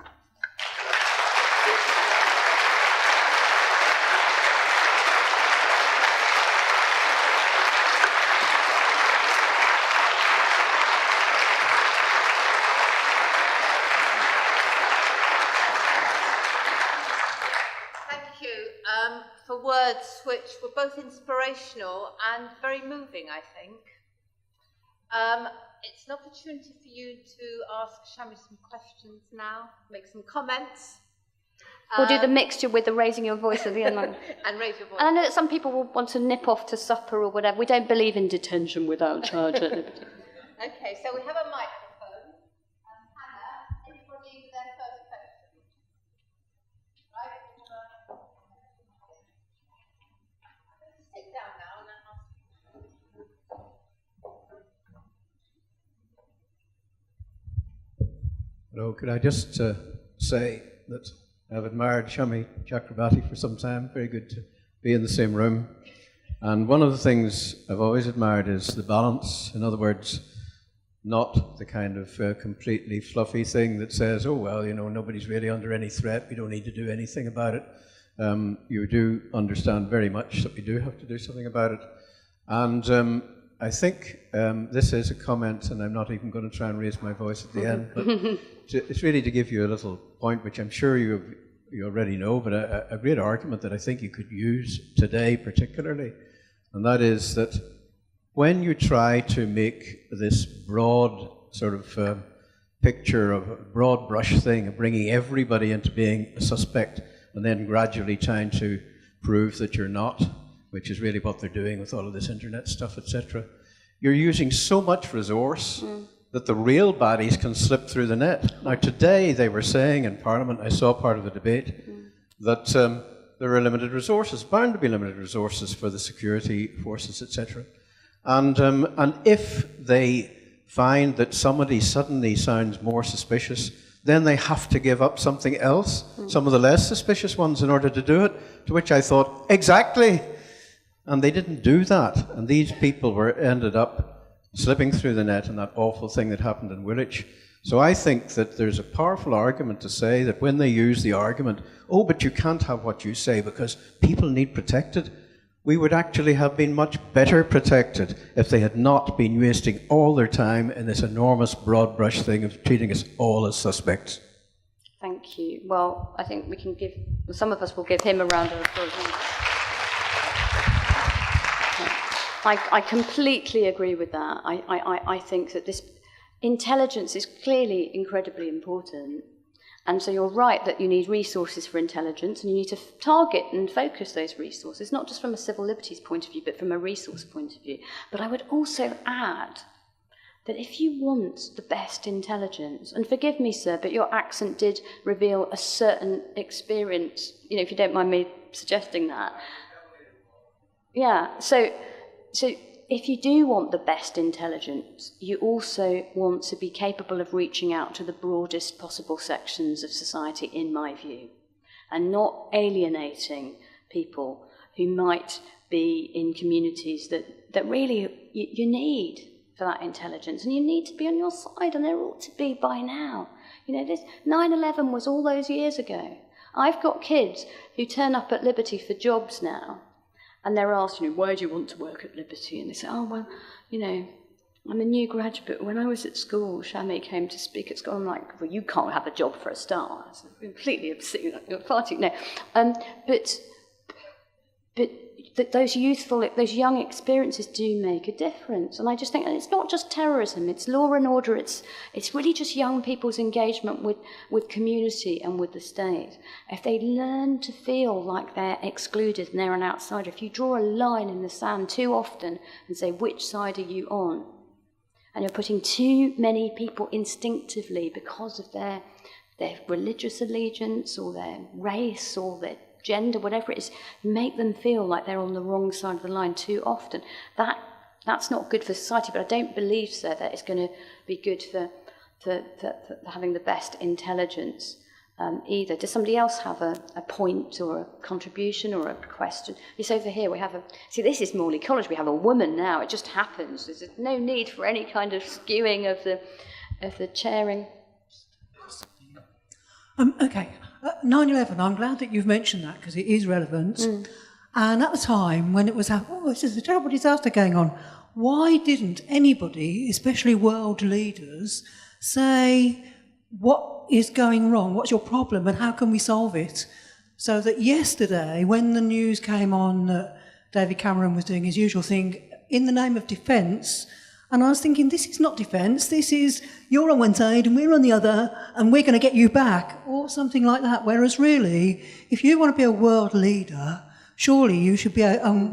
Speaker 1: For words which were both inspirational and very moving, I think. It's an opportunity for you to ask Shami some questions now, make some comments.
Speaker 2: We'll do the mixture with the raising your voice at the end.
Speaker 1: And raise your voice.
Speaker 2: And I know that some people will want to nip off to supper or whatever. We don't believe in detention without charge at Liberty.
Speaker 1: Okay, so we have a microphone. Hannah, anybody with their first question? Right? Sit down now and then ask.
Speaker 3: Hello, could I just say that I've admired Shami Chakrabarti for some time. Very good to be in the same room. And one of the things I've always admired is the balance. In other words, not the kind of completely fluffy thing that says, oh, well, you know, nobody's really under any threat. We don't need to do anything about it. You do understand very much that we do have to do something about it. And I think this is a comment, and I'm not even going to try and raise my voice at the end, but it's really to give you a little point, which I'm sure you already know, but a great argument that I think you could use today particularly, and that is that when you try to make this broad sort of picture of a broad brush thing of bringing everybody into being a suspect and then gradually trying to prove that you're not, which is really what they're doing with all of this internet stuff, etc., you're using so much resource that the real baddies can slip through the net. Now today they were saying in Parliament, I saw part of the debate, that there are limited resources, bound to be limited resources for the security forces, etc. And if they find that somebody suddenly sounds more suspicious, then they have to give up something else, some of the less suspicious ones, in order to do it, to which I thought, exactly. And they didn't do that. And these people ended up slipping through the net in that awful thing that happened in Woolwich. So I think that there's a powerful argument to say that when they use the argument, oh, but you can't have what you say because people need protected, we would actually have been much better protected if they had not been wasting all their time in this enormous broad brush thing of treating us all as suspects.
Speaker 2: Thank you. Well, I think we can some of us will give him a round of applause. I completely agree with that. I think that this intelligence is clearly incredibly important. And so you're right that you need resources for intelligence, and you need to target and focus those resources, not just from a civil liberties point of view, but from a resource point of view. But I would also add that if you want the best intelligence, and forgive me, sir, but your accent did reveal a certain experience, you know, if you don't mind me suggesting that. Yeah, so if you do want the best intelligence, you also want to be capable of reaching out to the broadest possible sections of society, in my view, and not alienating people who might be in communities that really you need for that intelligence, and you need to be on your side, and there ought to be by now. You know, this 9/11 was all those years ago. I've got kids who turn up at Liberty for jobs now, and they're asked, you know, why do you want to work at Liberty? And they say, oh, well, you know, I'm a new graduate. When I was at school, Shami came to speak at school. I'm like, well, you can't have a job for a start. It's completely absurd. You're far too... No. But those young experiences do make a difference. And I just think, and it's not just terrorism, it's law and order, it's really just young people's engagement with community and with the state. If they learn to feel like they're excluded and they're an outsider, if you draw a line in the sand too often and say, which side are you on? And you're putting too many people instinctively, because of their religious allegiance or their race or their gender, whatever it is, make them feel like they're on the wrong side of the line too often. That's not good for society, but I don't believe, sir, that it's going to be good for having the best intelligence either. Does somebody else have a point or a contribution or a question? Yes, over here we have see, this is Morley College, we have a woman now, it just happens. There's no need for any kind of skewing of the chairing.
Speaker 4: Okay. 9/11, I'm glad that you've mentioned that because it is relevant. And at the time when it was, this is a terrible disaster going on, why didn't anybody, especially world leaders, say, what is going wrong, what's your problem and how can we solve it? So that yesterday, when the news came on that David Cameron was doing his usual thing in the name of defence, and I was thinking, this is not defence, this is, you're on one side and we're on the other, and we're going to get you back, or something like that. Whereas really, if you want to be a world leader, surely you should be,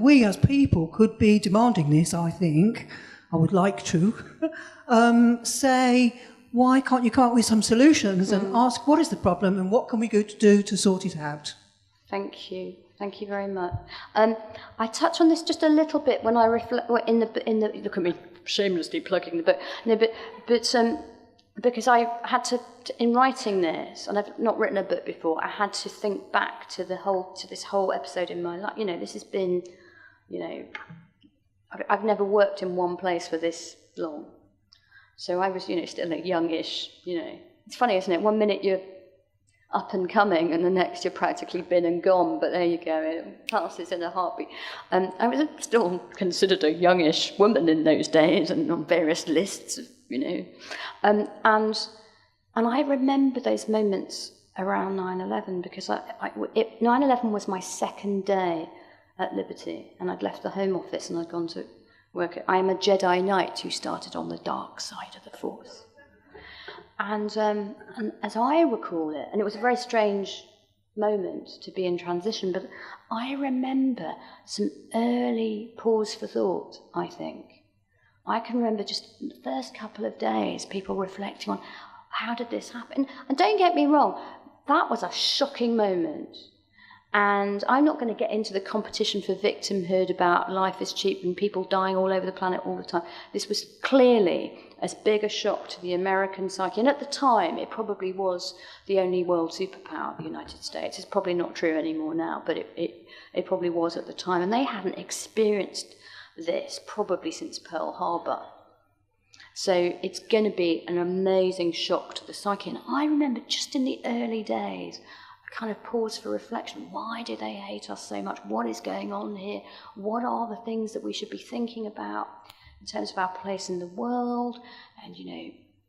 Speaker 4: we as people could be demanding this, I think, I would like to, say, why can't you come up with some solutions and ask what is the problem and what can we do to sort it out?
Speaker 2: Thank you. Thank you very much. I touched on this just a little bit when I reflect in the look at me shamelessly plugging the book. No, but because I had to in writing this, and I've not written a book before, I had to think back to this whole episode in my life. You know, this has been, you know, I've never worked in one place for this long. So I was, you know, still youngish, you know. It's funny, isn't it? One minute you're up and coming, and the next you're practically been and gone, but there you go, it passes in a heartbeat. I was still considered a youngish woman in those days, and on various lists, you know. And I remember those moments around 9/11, because 9/11 was my second day at Liberty, and I'd left the Home Office and I'd gone to work. I am a Jedi Knight who started on the dark side of the Force. And as I recall it, and it was a very strange moment to be in transition, but I remember some early pause for thought, I think. I can remember just the first couple of days, people reflecting on, how did this happen? And don't get me wrong, that was a shocking moment. And I'm not going to get into the competition for victimhood about life is cheap and people dying all over the planet all the time. This was clearly as big a shock to the American psyche. And at the time, it probably was the only world superpower, the United States. It's probably not true anymore now, but it probably was at the time. And they hadn't experienced this probably since Pearl Harbor. So it's going to be an amazing shock to the psyche. And I remember just in the early days, kind of pause for reflection. Why do they hate us so much? What is going on here? What are the things that we should be thinking about in terms of our place in the world? And you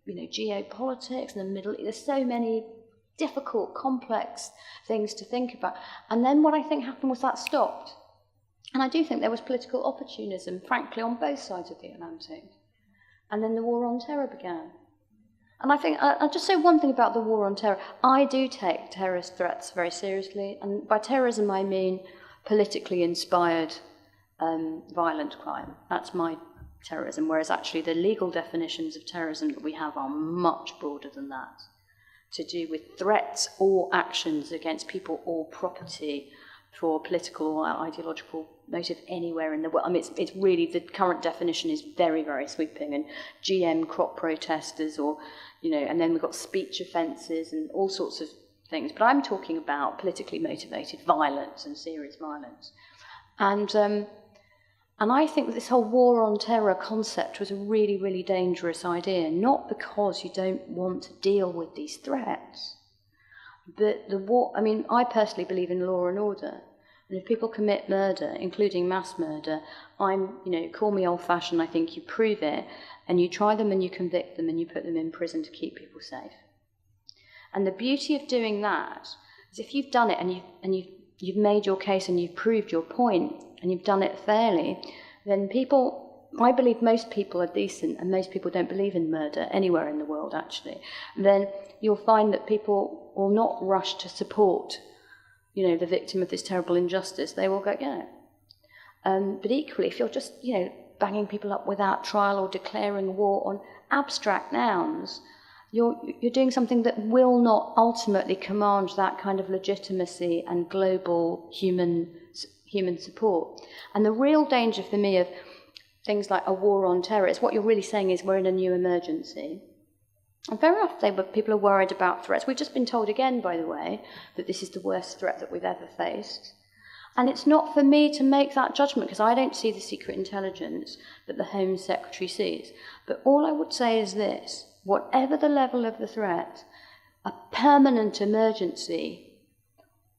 Speaker 2: know, geopolitics and the Middle East. There's so many difficult, complex things to think about. And then what I think happened was that stopped. And I do think there was political opportunism, frankly, on both sides of the Atlantic. And then the war on terror began. And I think, I'll just say one thing about the war on terror. I do take terrorist threats very seriously. And by terrorism, I mean politically inspired violent crime. That's my terrorism, whereas actually the legal definitions of terrorism that we have are much broader than that, to do with threats or actions against people or property for political or ideological motive anywhere in the world. I mean, it's really, the current definition is very, very sweeping, and GM crop protesters, or, you know, and then we've got speech offences and all sorts of things. But I'm talking about politically motivated violence and serious violence. And I think that this whole war on terror concept was a really, really dangerous idea, not because you don't want to deal with these threats, but the war, I mean, I personally believe in law and order, And if people commit murder, including mass murder, call me old-fashioned, I think you prove it, and you try them and you convict them and you put them in prison to keep people safe. And the beauty of doing that is if you've done it and you've made your case and you've proved your point and you've done it fairly, then I believe most people are decent and most people don't believe in murder anywhere in the world, actually. Then you'll find that people will not rush to support, the victim of this terrible injustice. They will go, But equally, if you're just, banging people up without trial or declaring war on abstract nouns, you're doing something that will not ultimately command that kind of legitimacy and global human support. And the real danger for me of things like a war on terror is what you're really saying is we're in a new emergency. And very often people are worried about threats. We've just been told again, by the way, that this is the worst threat that we've ever faced. And it's not for me to make that judgment, because I don't see the secret intelligence that the Home Secretary sees. But all I would say is this: whatever the level of the threat, a permanent emergency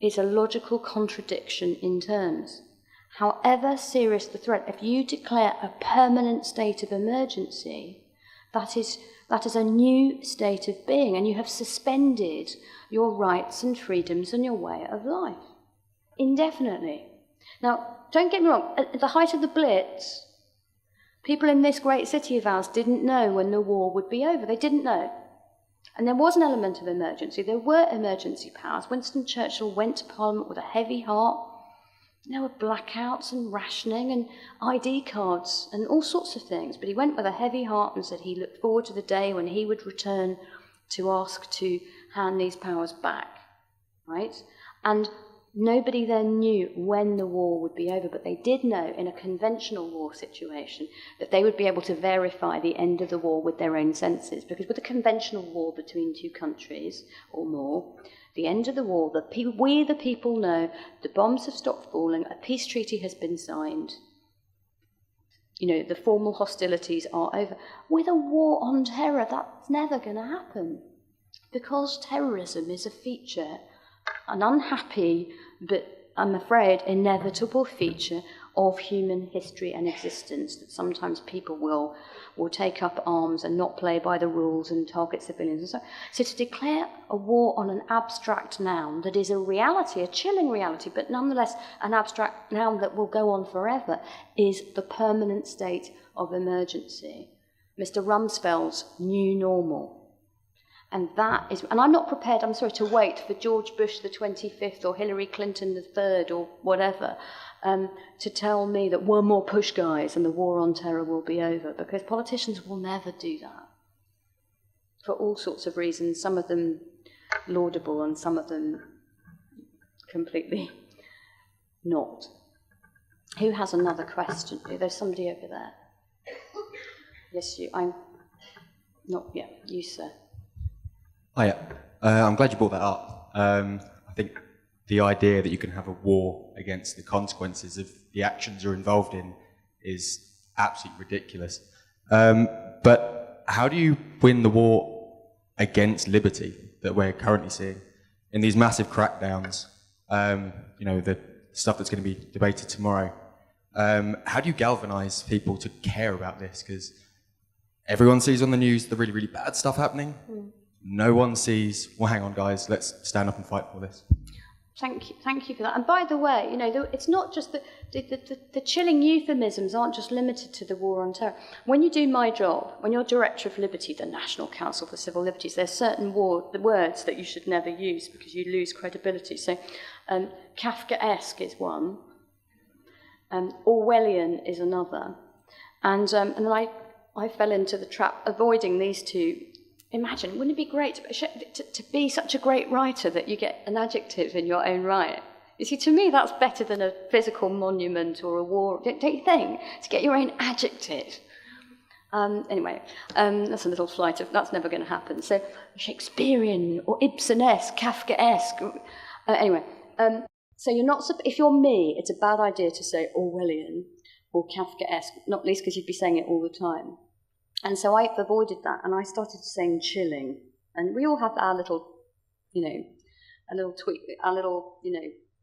Speaker 2: is a logical contradiction in terms. However serious the threat, if you declare a permanent state of emergency, that is a new state of being, and you have suspended your rights and freedoms and your way of life indefinitely. Now, don't get me wrong, at the height of the Blitz, people in this great city of ours didn't know when the war would be over. They didn't know. And there was an element of emergency. There were emergency powers. Winston Churchill went to Parliament with a heavy heart. There were blackouts and rationing and ID cards and all sorts of things. But he went with a heavy heart and said he looked forward to the day when he would return to ask to hand these powers back, right? And nobody then knew when the war would be over, but they did know in a conventional war situation that they would be able to verify the end of the war with their own senses. Because with a conventional war between two countries or more, the end of the war, we the people know the bombs have stopped falling, a peace treaty has been signed, the formal hostilities are over. With a war on terror, that's never going to happen, because terrorism is a feature, an unhappy but, I'm afraid, inevitable feature of human history and existence, that sometimes people will take up arms and not play by the rules and target civilians and so on. So to declare a war on an abstract noun that is a reality, a chilling reality, but nonetheless an abstract noun that will go on forever, is the permanent state of emergency. Mr. Rumsfeld's new normal. And I'm not prepared, to wait for George Bush the 25th or Hillary Clinton the 3rd or whatever to tell me that one more push, guys, and the war on terror will be over, because politicians will never do that. For all sorts of reasons, some of them laudable and some of them completely not. Who has another question? There's somebody over there. Yes, you. You, sir.
Speaker 5: Hiya. I'm glad you brought that up. I think the idea that you can have a war against the consequences of the actions you're involved in is absolutely ridiculous. But how do you win the war against liberty that we're currently seeing in these massive crackdowns? The stuff that's going to be debated tomorrow. How do you galvanise people to care about this? Because everyone sees on the news the really, really bad stuff happening. No one sees, well, hang on, guys, let's stand up and fight for this.
Speaker 2: Thank you for that. And by the way, it's not just that the chilling euphemisms aren't just limited to the war on terror. When you do my job, when you're Director of Liberty, the National Council for Civil Liberties, there's certain words that you should never use because you lose credibility. So Kafkaesque is one, Orwellian is another. And then I fell into the trap avoiding these two. Imagine, wouldn't it be great to be such a great writer that you get an adjective in your own right? You see, to me, that's better than a physical monument or a war, don't you think? To get your own adjective. That's a little flight of, that's never going to happen. So, Shakespearean or Ibsen-esque, Kafkaesque. So you're not, if you're me, it's a bad idea to say Orwellian or Kafkaesque, not least because you'd be saying it all the time. And so I avoided that, and I started saying chilling. And we all have our little, a little tweak, our little,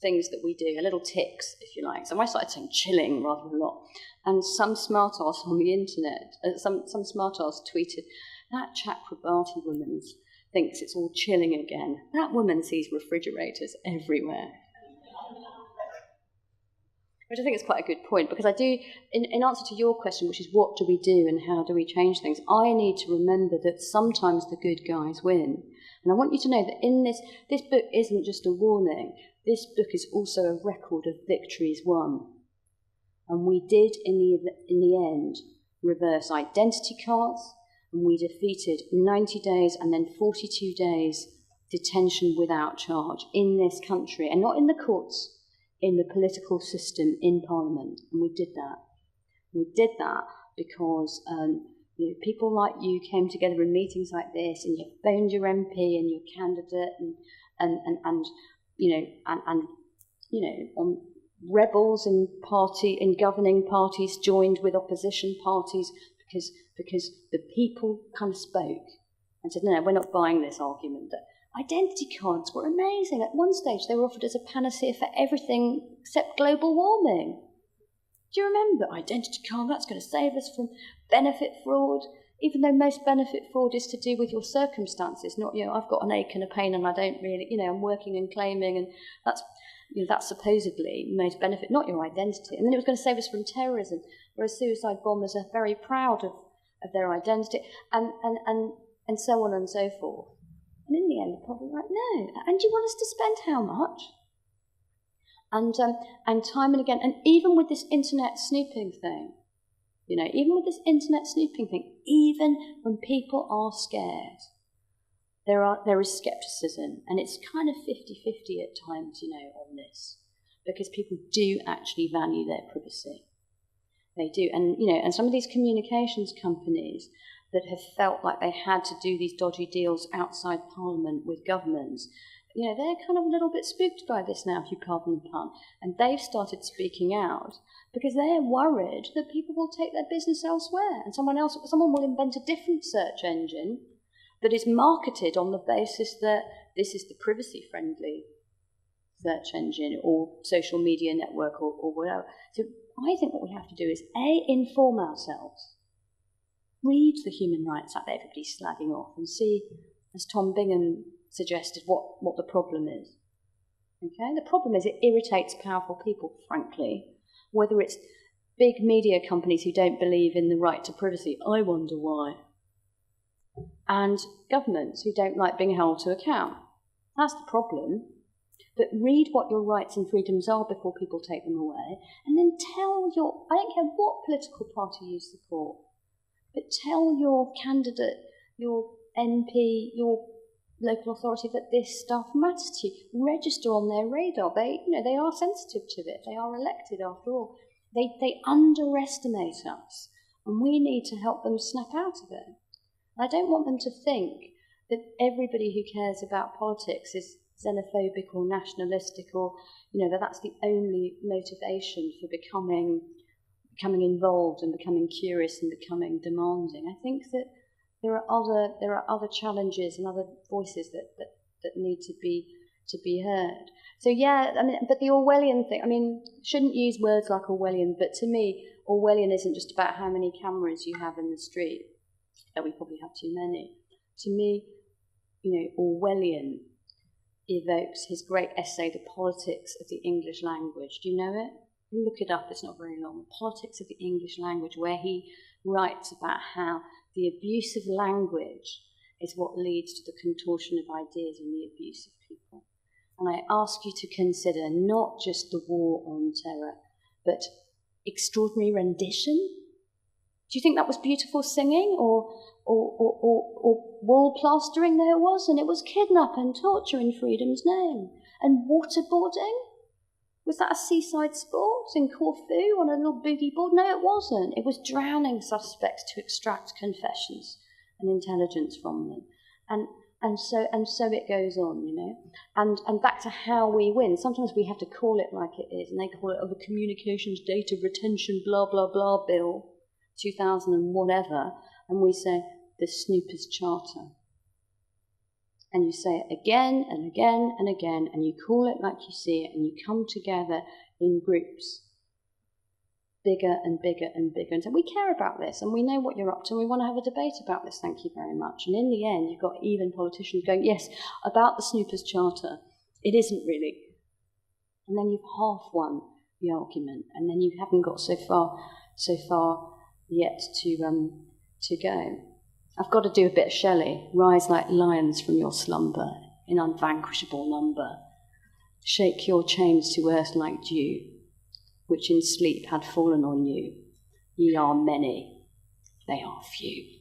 Speaker 2: things that we do, little tics, if you like. So I started saying chilling rather than a lot. And some smart ass on the internet, some smart ass tweeted, that Chakrabarti woman thinks it's all chilling again. That woman sees refrigerators everywhere. Which I think is quite a good point, because I do, in answer to your question, which is what do we do and how do we change things, I need to remember that sometimes the good guys win. And I want you to know that in this book isn't just a warning, this book is also a record of victories won. And we did, in the end, reverse identity cards, and we defeated 90 days and then 42 days detention without charge in this country, and not in the courts, in the political system, in Parliament. And we did that. We did that because people like you came together in meetings like this, and you phoned your MP and your candidate, and rebels in governing parties joined with opposition parties because the people kind of spoke and said, no, we're not buying this argument. That identity cards were amazing. At one stage, they were offered as a panacea for everything except global warming. Do you remember? Identity card, that's going to save us from benefit fraud, even though most benefit fraud is to do with your circumstances, not, I've got an ache and a pain and I don't really, I'm working and claiming, and that's supposedly most benefit, not your identity. And then it was going to save us from terrorism, whereas suicide bombers are very proud of their identity, and so on and so forth. And in the end, they're probably like, no. And do you want us to spend how much? And time and again, and even with this internet snooping thing, even when people are scared, there is skepticism, and it's kind of 50-50 at times, on this, because people do actually value their privacy. They do, and some of these communications companies that have felt like they had to do these dodgy deals outside Parliament with governments, they're kind of a little bit spooked by this now, if you pardon the pun, and they've started speaking out because they're worried that people will take their business elsewhere, and someone will invent a different search engine that is marketed on the basis that this is the privacy-friendly search engine or social media network or whatever. So I think what we have to do is, A, inform ourselves, read the Human Rights Act that everybody's slagging off, and see, as Tom Bingham suggested, what the problem is. Okay? The problem is it irritates powerful people, frankly, whether it's big media companies who don't believe in the right to privacy, I wonder why, and governments who don't like being held to account. That's the problem. But read what your rights and freedoms are before people take them away, and then I don't care what political party you support, but tell your candidate, your MP, your local authority that this stuff matters to you. Register on their radar. They are sensitive to it. They are elected after all. They underestimate us, and we need to help them snap out of it. I don't want them to think that everybody who cares about politics is xenophobic or nationalistic, or that that's the only motivation for becoming involved and becoming curious and becoming demanding. I think that there are other challenges and other voices that need to be heard. So but the Orwellian thing, shouldn't use words like Orwellian, but to me, Orwellian isn't just about how many cameras you have in the street. We probably have too many. To me, Orwellian evokes his great essay, The Politics of the English Language. Do you know it? You look it up, it's not very long. The Politics of the English Language, where he writes about how the abuse of language is what leads to the contortion of ideas and the abuse of people. And I ask you to consider not just the war on terror, but extraordinary rendition. Do you think that was beautiful singing or wall plastering? No, it wasn't. It was kidnap and torture in freedom's name. And waterboarding? Was that a seaside sport in Corfu on a little boogie board? No, it wasn't. It was drowning suspects to extract confessions and intelligence from them. And so it goes on, And back to how we win. Sometimes we have to call it like it is, and they call it the Communications Data Retention blah, blah, blah bill, 2000 and whatever, and we say the Snoopers Charter. And you say it again and again and again, and you call it like you see it, and you come together in groups, bigger and bigger and bigger, and say, we care about this, and we know what you're up to, and we want to have a debate about this, thank you very much. And in the end, you've got even politicians going, yes, about the Snoopers Charter, it isn't really. And then you've half won the argument, and then you haven't got so far yet to go. I've got to do a bit of Shelley. Rise like lions from your slumber, in unvanquishable number. Shake your chains to earth like dew, which in sleep had fallen on you. Ye are many, they are few.